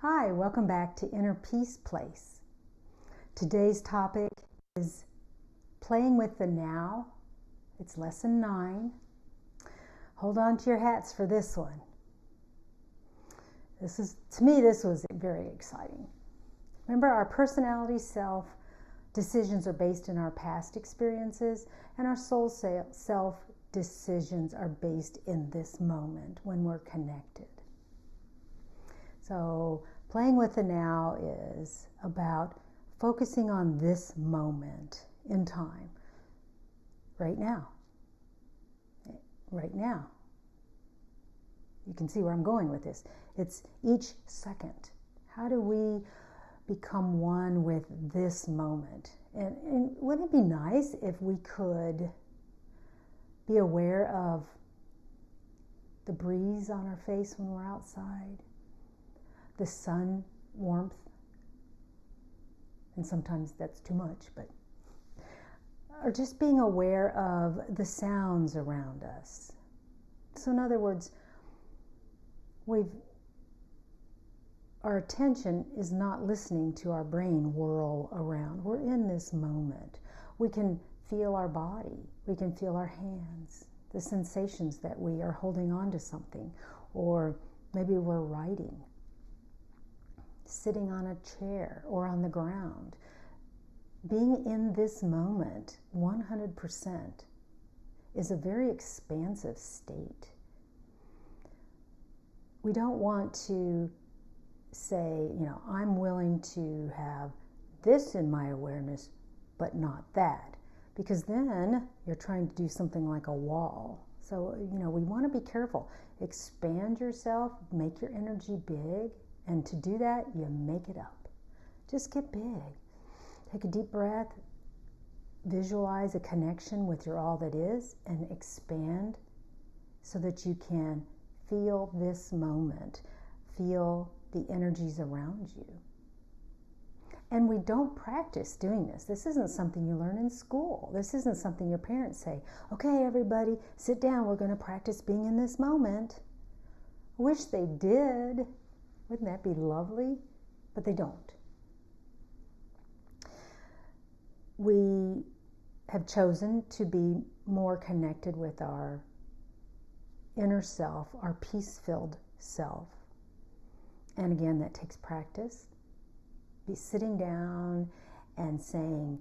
Hi, welcome back to Inner Peace Place. Today's topic is playing with the now. It's lesson 9. Hold on to your hats for this one. To me, this was very exciting. Remember, our personality self decisions are based in our past experiences, and our soul self decisions are based in this moment when we're connected. So playing with the now is about focusing on this moment in time, right now. Right now. You can see where I'm going with this. It's each second. How do we become one with this moment? And wouldn't it be nice if we could be aware of the breeze on our face when we're outside? The sun warmth, and sometimes that's too much, or just being aware of the sounds around us. So in other words, our attention is not listening to our brain whirl around. We're in this moment. We can feel our body, we can feel our hands, the sensations that we are holding on to something, or maybe we're writing, sitting on a chair or on the ground. Being in this moment 100% is a very expansive state. We don't want to say, I'm willing to have this in my awareness, but not that, because then you're trying to do something like a wall. So, we want to be careful. Expand yourself, make your energy big. And to do that, you make it up. Just get big. Take a deep breath. Visualize a connection with your all that is and expand so that you can feel this moment. Feel the energies around you. And we don't practice doing this. This isn't something you learn in school. This isn't something your parents say, okay, everybody, sit down. We're going to practice being in this moment. I wish they did. Wouldn't that be lovely? But they don't. We have chosen to be more connected with our inner self, our peace-filled self. And again, that takes practice. Be sitting down and saying,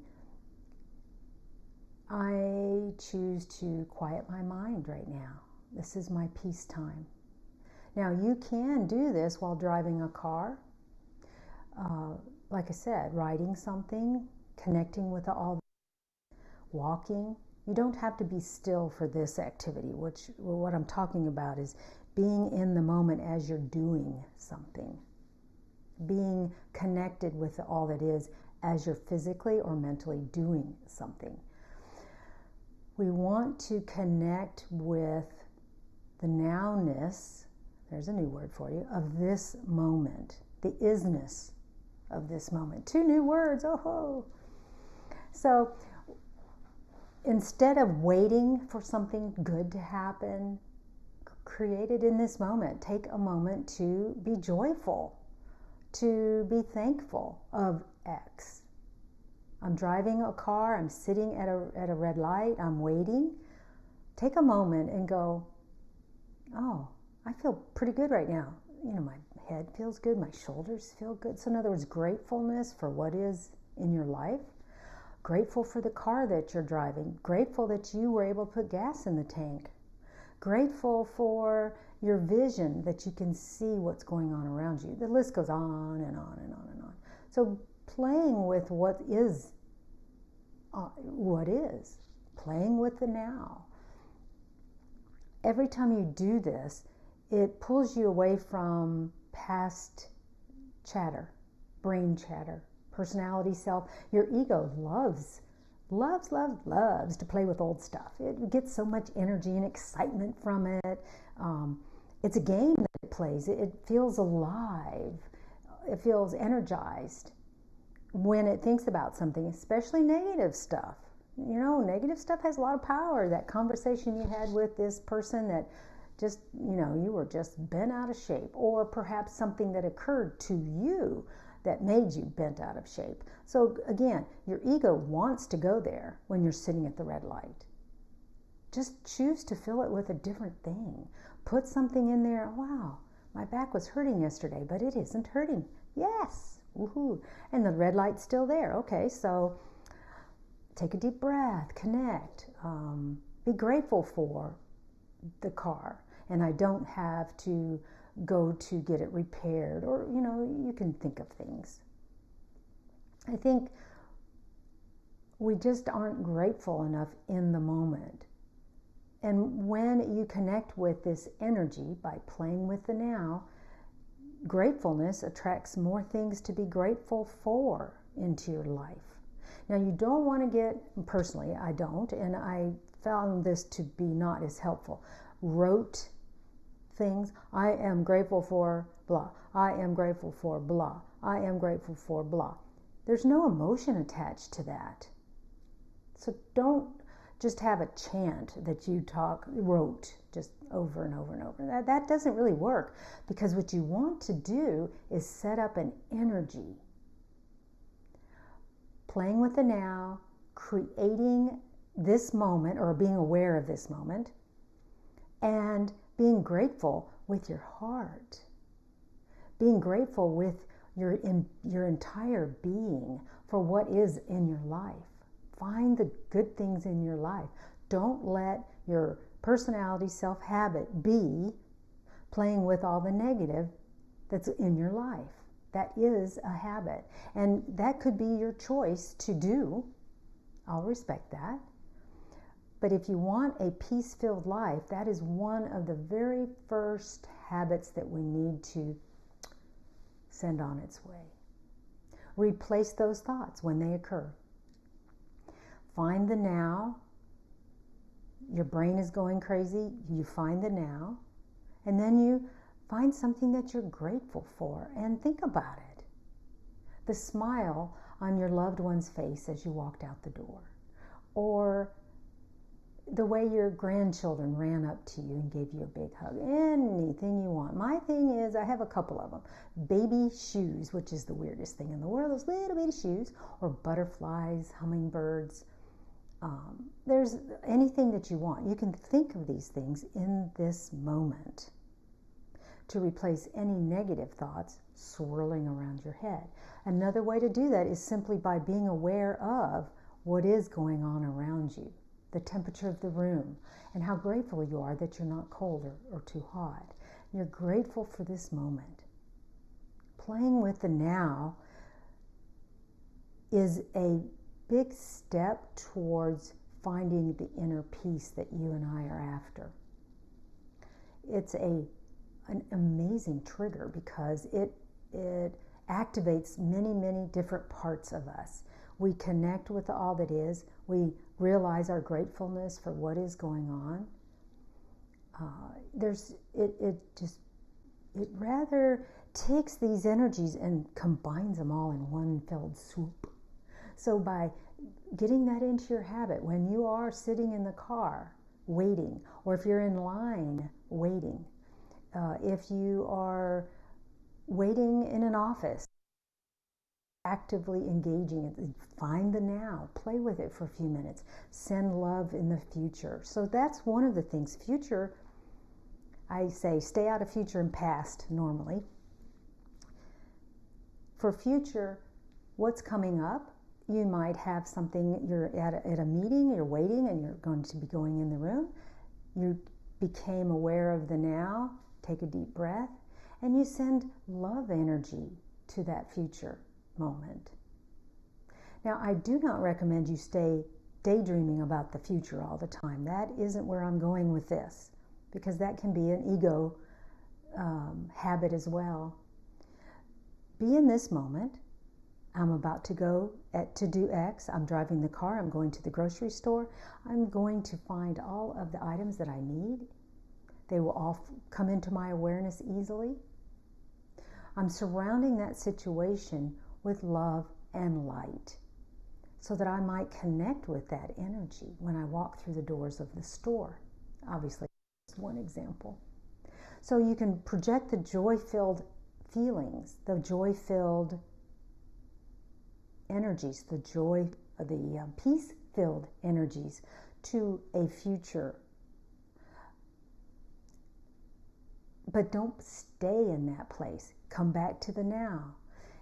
I choose to quiet my mind right now. This is my peace time. Now, you can do this while driving a car. Like I said, writing something, connecting with all, walking. You don't have to be still for this activity, what I'm talking about is being in the moment as you're doing something. Being connected with all that is as you're physically or mentally doing something. We want to connect with the nowness, there's a new word for you, of this moment, the isness of this moment. 2 new words, oh-ho! So instead of waiting for something good to happen, create it in this moment. Take a moment to be joyful, to be thankful of X. I'm driving a car, I'm sitting at a red light, I'm waiting. Take a moment and go, oh, I feel pretty good right now. My head feels good, my shoulders feel good. So in other words, gratefulness for what is in your life. Grateful for the car that you're driving. Grateful that you were able to put gas in the tank. Grateful for your vision, that you can see what's going on around you. The list goes on and on and on and on. So playing with what is, playing with the now. Every time you do this, it pulls you away from past chatter, brain chatter, personality self. Your ego loves to play with old stuff. It gets so much energy and excitement from it. It's a game that it plays. It feels alive. It feels energized when it thinks about something, especially negative stuff. Negative stuff has a lot of power. That conversation you had with this person that just, you were just bent out of shape, or perhaps something that occurred to you that made you bent out of shape. So again, your ego wants to go there when you're sitting at the red light. Just choose to fill it with a different thing. Put something in there. Wow, my back was hurting yesterday, but it isn't hurting. Yes, woohoo. And the red light's still there. Okay, so take a deep breath, connect, be grateful for the car, and I don't have to go to get it repaired, or you can think of things. I think we just aren't grateful enough in the moment. And when you connect with this energy by playing with the now, gratefulness attracts more things to be grateful for into your life. Now, you don't want to get, personally, I don't, and I found this to be not as helpful. Rote things. I am grateful for blah. I am grateful for blah. I am grateful for blah. There's no emotion attached to that. So don't just have a chant that you wrote just over and over and over. That doesn't really work, because what you want to do is set up an energy. Playing with the now, creating this moment, or being aware of this moment, and being grateful with your heart. Being grateful with your entire being for what is in your life. Find the good things in your life. Don't let your personality, self-habit be playing with all the negative that's in your life. That is a habit. And that could be your choice to do. I'll respect that. But if you want a peace-filled life, that is one of the very first habits that we need to send on its way. Replace those thoughts when they occur. Find the now. Your brain is going crazy. You find the now. And then you find something that you're grateful for and think about it. The smile on your loved one's face as you walked out the door. Or the way your grandchildren ran up to you and gave you a big hug. Anything you want. My thing is, I have a couple of them. Baby shoes, which is the weirdest thing in the world, those little bitty shoes, or butterflies, hummingbirds. There's anything that you want. You can think of these things in this moment to replace any negative thoughts swirling around your head. Another way to do that is simply by being aware of what is going on around you, the temperature of the room, and how grateful you are that you're not cold or too hot. You're grateful for this moment. Playing with the now is a big step towards finding the inner peace that you and I are after. It's an amazing trigger because it activates many, many different parts of us. We connect with all that is. We realize our gratefulness for what is going on. It rather takes these energies and combines them all in one felled swoop. So by getting that into your habit, when you are sitting in the car waiting, or if you're in line waiting, if you are waiting in an office, actively engaging it, find the now, play with it for a few minutes, send love in the future. So that's one of the things. Future, I say stay out of future and past normally. For future, what's coming up? You might have something, you're at a meeting, you're waiting, and you're going to be going in the room. You became aware of the now, take a deep breath, and you send love energy to that future moment. Now, I do not recommend you stay daydreaming about the future all the time. That isn't where I'm going with this, because that can be an ego habit as well. Be in this moment. I'm about to go to do X. I'm driving the car. I'm going to the grocery store. I'm going to find all of the items that I need. They will all come into my awareness easily. I'm surrounding that situation with love and light so that I might connect with that energy when I walk through the doors of the store. Obviously, just one example. So you can project the joy-filled feelings, the joy-filled energies, the peace-filled energies to a future. But don't stay in that place. Come back to the now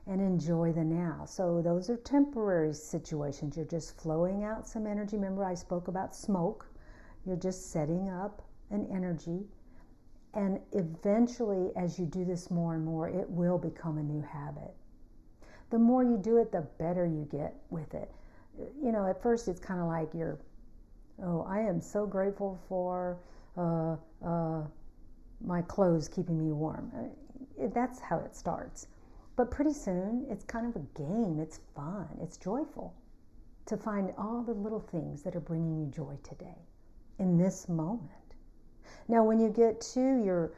and enjoy the now. So those are temporary situations. You're just flowing out some energy. Remember, I spoke about smoke. You're just setting up an energy. And eventually, as you do this more and more, it will become a new habit. The more you do it, the better you get with it. You know, at first it's kind of like I am so grateful for my clothes keeping me warm. That's how it starts. But pretty soon, it's kind of a game. It's fun. It's joyful to find all the little things that are bringing you joy today, in this moment. Now, when you get to your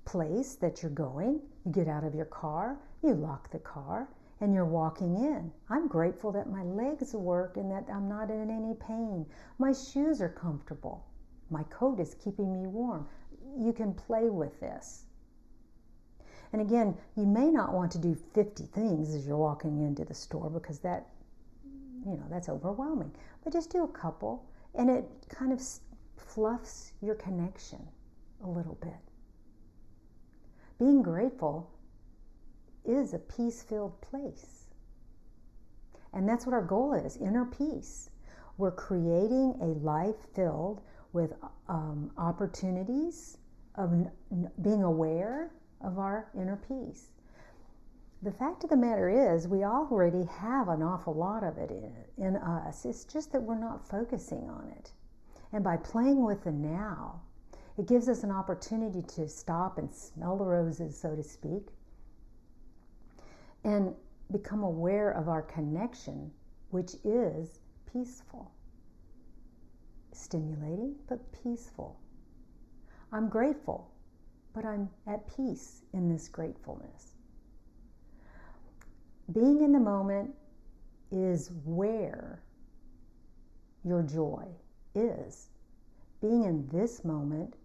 place that you're going, you get out of your car, you lock the car, and you're walking in. I'm grateful that my legs work and that I'm not in any pain. My shoes are comfortable. My coat is keeping me warm. You can play with this. And again, you may not want to do 50 things as you're walking into the store because that's overwhelming. But just do a couple, and it kind of fluffs your connection a little bit. Being grateful is a peace-filled place. And that's what our goal is, inner peace. We're creating a life filled with opportunities of being aware of our inner peace. The fact of the matter is, we already have an awful lot of it in us. It's just that we're not focusing on it. And by playing with the now, it gives us an opportunity to stop and smell the roses, so to speak, and become aware of our connection, which is peaceful. Stimulating, but peaceful. I'm grateful, but I'm at peace in this gratefulness. Being in the moment is where your joy is. Being in this moment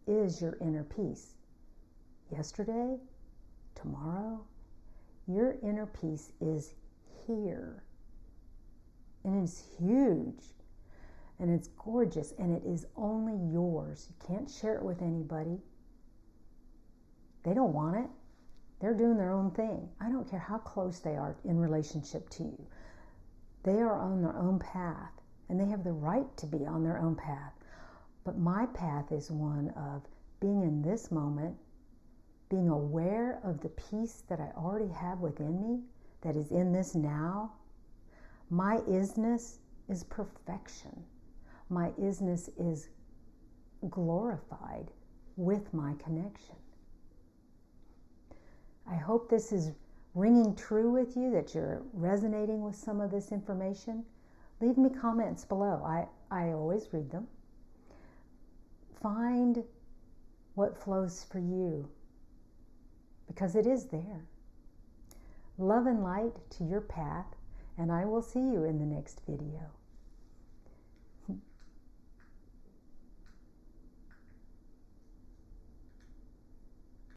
is your inner peace. Yesterday, tomorrow, your inner peace is here. And it's huge. And it's gorgeous. And it is only yours. You can't share it with anybody. They don't want it. They're doing their own thing. I don't care how close they are in relationship to you. They are on their own path. And they have the right to be on their own path. But my path is one of being in this moment, being aware of the peace that I already have within me, that is in this now. My isness is perfection. My isness is glorified with my connection. I hope this is ringing true with you, that you're resonating with some of this information. Leave me comments below. I always read them. Find what flows for you, because it is there. Love and light to your path, and I will see you in the next video.